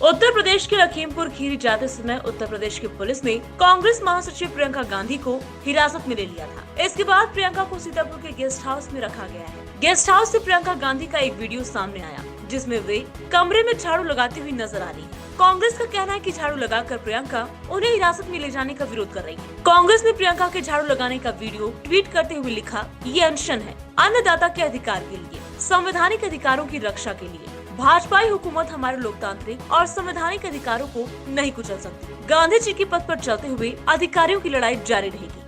उत्तर प्रदेश के लखीमपुर खीरी जाते समय उत्तर प्रदेश की पुलिस ने कांग्रेस महासचिव प्रियंका गांधी को हिरासत में ले लिया था। इसके बाद प्रियंका को सीतापुर के गेस्ट हाउस में रखा गया है। गेस्ट हाउस से प्रियंका गांधी का एक वीडियो सामने आया, जिसमें वे कमरे में झाड़ू लगाती हुई नजर आ रही है। कांग्रेस का कहना है कि झाड़ू लगाकर प्रियंका उन्हें हिरासत में ले जाने का विरोध कर रही है। कांग्रेस ने प्रियंका के झाड़ू लगाने का वीडियो ट्वीट करते हुए लिखा, ये अनशन है अन्नदाता के अधिकार के लिए, संवैधानिक अधिकारों की रक्षा के लिए। भाजपाई हुकूमत हमारे लोकतांत्रिक और संवैधानिक अधिकारों को नहीं कुचल सकती। गांधी जी के पथ पर चलते हुए अधिकारियों की लड़ाई जारी रहेगी।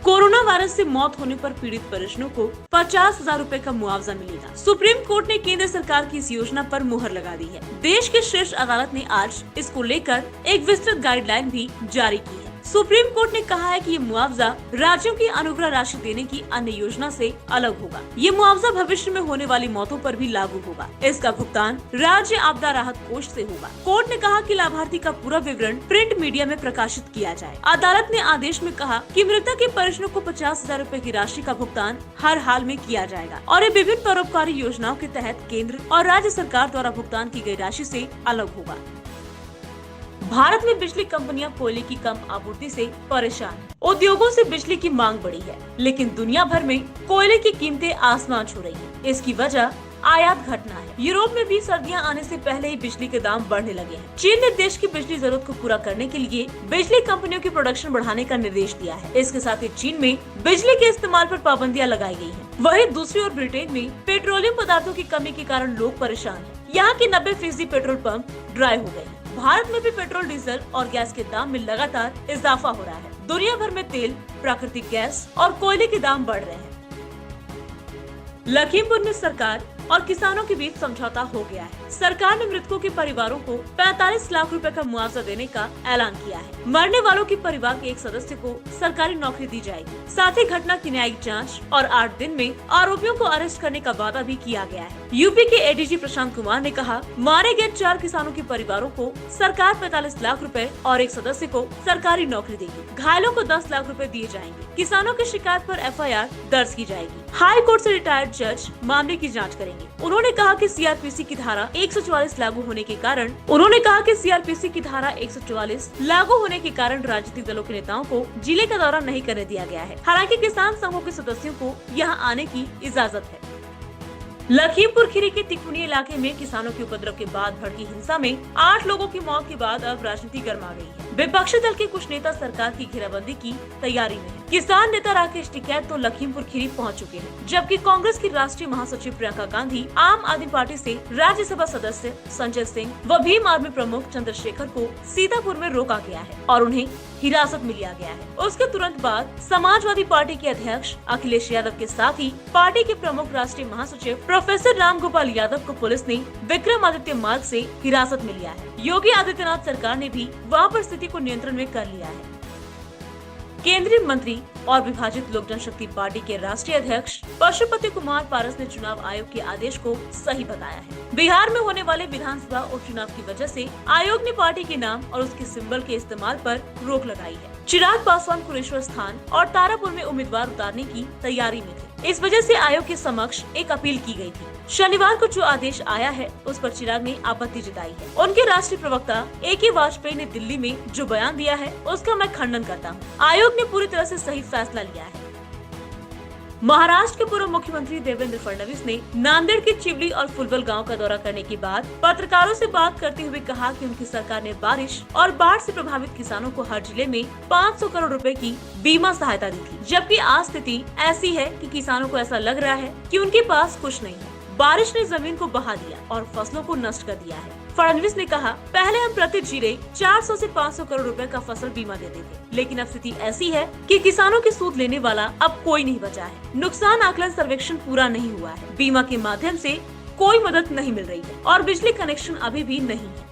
कोरोना वायरस से मौत होने पर पीड़ित परिजनों को 50,000 रूपए का मुआवजा मिलेगा। सुप्रीम कोर्ट ने केंद्र सरकार की इस योजना पर मुहर लगा दी है। देश की शीर्ष अदालत ने आज इसको लेकर एक विस्तृत गाइडलाइन भी जारी की है। सुप्रीम कोर्ट ने कहा है कि ये मुआवजा राज्यों की अनुग्रह राशि देने की अन्य योजना से अलग होगा। ये मुआवजा भविष्य में होने वाली मौतों पर भी लागू होगा। इसका भुगतान राज्य आपदा राहत कोष से होगा। कोर्ट ने कहा कि लाभार्थी का पूरा विवरण प्रिंट मीडिया में प्रकाशित किया जाए। अदालत ने आदेश में कहा कि मृतक के परिजनों को 50,000 रूपए की राशि का भुगतान हर हाल में किया जाएगा और ये विभिन्न परोपकारी योजनाओं के तहत केंद्र और राज्य सरकार द्वारा भुगतान की गई राशि से अलग होगा। भारत में बिजली कंपनियां कोयले की कम आपूर्ति से परेशान। उद्योगों से बिजली की मांग बढ़ी है, लेकिन दुनिया भर में कोयले की कीमतें आसमान छू रही हैं। इसकी वजह आयात घटना है। यूरोप में भी सर्दियां आने से पहले ही बिजली के दाम बढ़ने लगे हैं। चीन ने देश की बिजली जरूरत को पूरा करने के लिए बिजली कंपनियों की प्रोडक्शन बढ़ाने का निर्देश दिया है। इसके साथ ही चीन में बिजली के इस्तेमाल पर पाबंदियां लगाई गई हैं। वहीं दूसरी ओर ब्रिटेन में पेट्रोलियम पदार्थों की कमी के कारण लोग परेशान हैं। यहाँ के 90% पेट्रोल पंप ड्राई हो गए। भारत में भी पेट्रोल, डीजल और गैस के दाम में लगातार इजाफा हो रहा है। दुनिया भर में तेल, प्राकृतिक गैस और कोयले के दाम बढ़ रहे हैं। लखीमपुर में सरकार और किसानों के बीच समझौता हो गया है। सरकार ने मृतकों के परिवारों को 45 लाख रुपए का मुआवजा देने का ऐलान किया है। मरने वालों के परिवार के एक सदस्य को सरकारी नौकरी दी जाएगी। साथ ही घटना की न्यायिक जांच और 8 दिन में आरोपियों को अरेस्ट करने का वादा भी किया गया है। यूपी के एडीजी प्रशांत कुमार ने कहा, मारे गए 4 किसानों के परिवारों को सरकार 45 लाख रुपए और एक सदस्य को सरकारी नौकरी देगी। घायलों को 10 लाख रुपए दिए जाएंगे। किसानों की शिकायत पर FIR दर्ज की जाएगी। हाई कोर्ट से रिटायर्ड जज मामले की जाँच करेंगे। उन्होंने कहा कि CRPC की धारा 144 लागू होने के कारण राजनीतिक दलों के नेताओं को जिले का दौरा नहीं करने दिया गया है। हालांकि किसान संघों के सदस्यों को यहां आने की इजाजत है। लखीमपुर खीरी के तिकुनी इलाके में किसानों के उपद्रव के बाद भड़की हिंसा में 8 लोगों की मौत के बाद अब राजनीति गर्मा गई है। विपक्षी दल के कुछ नेता सरकार की घेराबंदी की तैयारी में है। किसान नेता राकेश टिकैत तो लखीमपुर खीरी पहुंच चुके हैं, जबकि कांग्रेस की राष्ट्रीय महासचिव प्रियंका गांधी, आम आदमी पार्टी से राज्यसभा सदस्य संजय सिंह व भीम आर्मी प्रमुख चंद्रशेखर को सीतापुर में रोका गया है और उन्हें हिरासत में लिया गया है। उसके तुरंत बाद समाजवादी पार्टी के अध्यक्ष अखिलेश यादव के साथ ही पार्टी के प्रमुख राष्ट्रीय महासचिव प्रोफेसर राम गोपाल यादव को पुलिस ने विक्रमादित्य मार्ग से हिरासत में लिया है। योगी आदित्यनाथ सरकार ने भी वहां पर स्थिति को नियंत्रण में कर लिया है। केंद्रीय मंत्री और विभाजित लोक जनशक्ति पार्टी के राष्ट्रीय अध्यक्ष पशुपति कुमार पारस ने चुनाव आयोग के आदेश को सही बताया है। बिहार में होने वाले विधानसभा उपचुनाव की वजह से आयोग ने पार्टी के नाम और उसके सिंबल के इस्तेमाल पर रोक लगाई है। चिराग पासवान कुरेश्वर स्थान और तारापुर में उम्मीदवार उतारने की तैयारी में थे। इस वजह से आयोग के समक्ष एक अपील की गई थी। शनिवार को जो आदेश आया है उस पर चिराग ने आपत्ति जताई है। उनके राष्ट्रीय प्रवक्ता AK वाजपेयी ने दिल्ली में जो बयान दिया है उसका मैं खंडन करता हूँ। आयोग ने पूरी तरह से सही फैसला लिया है। महाराष्ट्र के पूर्व मुख्यमंत्री देवेंद्र फडणवीस ने नांदेड़ के चिवली और फुलवल गांव का दौरा करने के बाद पत्रकारों से बात करते हुए कहा कि उनकी सरकार ने बारिश और बाढ़ से प्रभावित किसानों को हर जिले में 500 करोड़ रुपए की बीमा सहायता दी थी, जबकि आज स्थिति ऐसी है कि किसानों को ऐसा लग रहा है कि उनके पास कुछ नहीं है। बारिश ने जमीन को बहा दिया और फसलों को नष्ट कर दिया है। फडणवीस ने कहा, पहले हम प्रति जिले 400 से 500 करोड़ रुपए का फसल बीमा देते थे, लेकिन अब स्थिति ऐसी है कि किसानों की सूद लेने वाला अब कोई नहीं बचा है। नुकसान आकलन सर्वेक्षण पूरा नहीं हुआ है, बीमा के माध्यम से कोई मदद नहीं मिल रही है और बिजली कनेक्शन अभी भी नहीं है।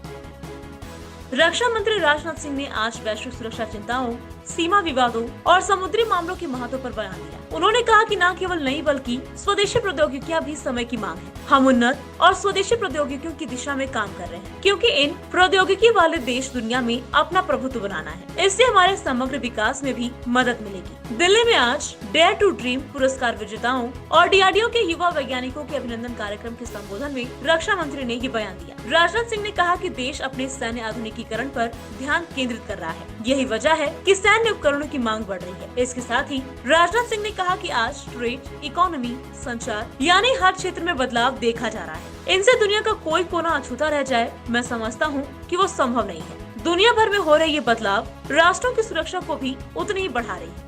रक्षा मंत्री राजनाथ सिंह ने आज वैश्विक सुरक्षा चिंताओं, सीमा विवादों और समुद्री मामलों के महत्व पर बयान दिया। उन्होंने कहा कि न केवल नई बल्कि स्वदेशी प्रौद्योगिकियां भी समय की मांग है। हम उन्नत और स्वदेशी प्रौद्योगिकियों की दिशा में काम कर रहे हैं, क्योंकि इन प्रौद्योगिकी वाले देश दुनिया में अपना प्रभुत्व बनाना है। इससे हमारे समग्र विकास में भी मदद मिलेगी। दिल्ली में आज डेयर टू ड्रीम पुरस्कार विजेताओं और DRDO के युवा वैज्ञानिकों के अभिनंदन कार्यक्रम के संबोधन में रक्षा मंत्री ने ये बयान दिया। राजनाथ सिंह ने कहा कि देश अपने सैन्य आधुनिकीकरण पर ध्यान केंद्रित कर रहा है। यही वजह है कि सैन्य उपकरणों की मांग बढ़ रही है। इसके साथ ही राजनाथ सिंह ने कहा कि आज ट्रेड, इकोनॉमी, संचार यानी हर क्षेत्र में बदलाव देखा जा रहा है। इनसे दुनिया का कोई कोना अछूता रह जाए, मैं समझता हूँ कि वो संभव नहीं है। दुनिया भर में हो रहे ये बदलाव राष्ट्रों की सुरक्षा को भी उतनी ही बढ़ा रही है।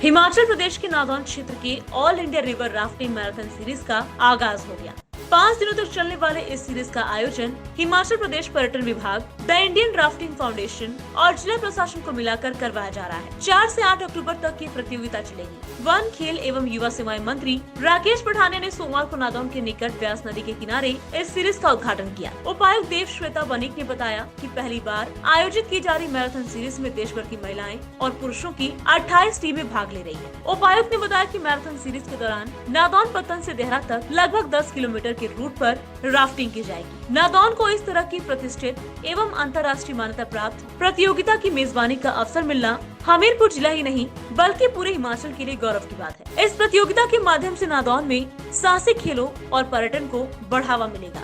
हिमाचल प्रदेश के नादौन क्षेत्र के all India river rafting marathon series का आगाज हो गया। 5 दिनों तक चलने वाले इस सीरीज का आयोजन हिमाचल प्रदेश पर्यटन विभाग, द इंडियन राफ्टिंग फाउंडेशन और जिला प्रशासन को मिलाकर करवाया जा रहा है। 4 से 8 अक्टूबर तक ये प्रतियोगिता चलेगी। वन, खेल एवं युवा सेवाएं मंत्री राकेश पठानिया ने सोमवार को नादौन के निकट व्यास नदी के किनारे इस सीरीज का उद्घाटन किया। उपायुक्त देव श्वेता वनिक ने बताया कि पहली बार आयोजित की जा रही मैराथन सीरीज में देश भर की महिलाएं और पुरुषों की 28 टीमें भाग ले रही है। उपायुक्त ने बताया कि मैराथन सीरीज के दौरान नादौन पत्तन से देहरा तक लगभग 10 किलोमीटर के रूट पर राफ्टिंग की जाएगी। नादौन को इस तरह की प्रतिष्ठित एवं अंतर्राष्ट्रीय मान्यता प्राप्त प्रतियोगिता की मेजबानी का अवसर मिलना हमीरपुर जिला ही नहीं बल्कि पूरे हिमाचल के लिए गौरव की बात है। इस प्रतियोगिता के माध्यम से नादौन में साहसिक खेलों और पर्यटन को बढ़ावा मिलेगा।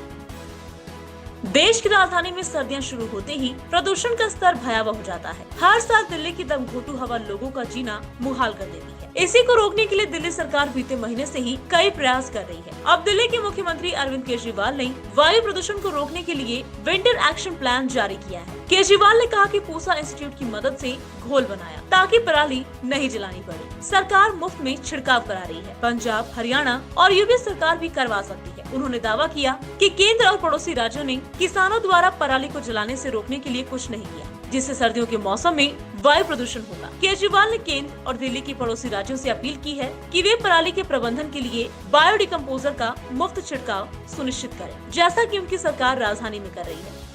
देश की राजधानी में सर्दियां शुरू होते ही प्रदूषण का स्तर भयावह हो जाता है। हर साल दिल्ली की दमघोटू हवा लोगों का जीना मुहाल कर देती है। इसी को रोकने के लिए दिल्ली सरकार बीते महीने से ही कई प्रयास कर रही है। अब दिल्ली के मुख्यमंत्री अरविंद केजरीवाल ने वायु प्रदूषण को रोकने के लिए विंटर एक्शन प्लान जारी किया है। केजरीवाल ने कहा कि पूसा इंस्टीट्यूट की मदद से घोल बनाया ताकि पराली नहीं जलानी पड़े। सरकार मुफ्त में छिड़काव करा रही है। पंजाब, हरियाणा और यूपी सरकार भी करवा सकती है। उन्होंने दावा किया कि केंद्र और पड़ोसी राज्यों ने किसानों द्वारा पराली को जलाने से रोकने के लिए कुछ नहीं किया, जिससे सर्दियों के मौसम में वायु प्रदूषण होगा। केजरीवाल ने केंद्र और दिल्ली के पड़ोसी राज्यों से अपील की है कि वे पराली के प्रबंधन के लिए बायो डिकम्पोजर का मुफ्त छिड़काव सुनिश्चित करें, जैसा कि उनकी सरकार राजधानी में कर रही है।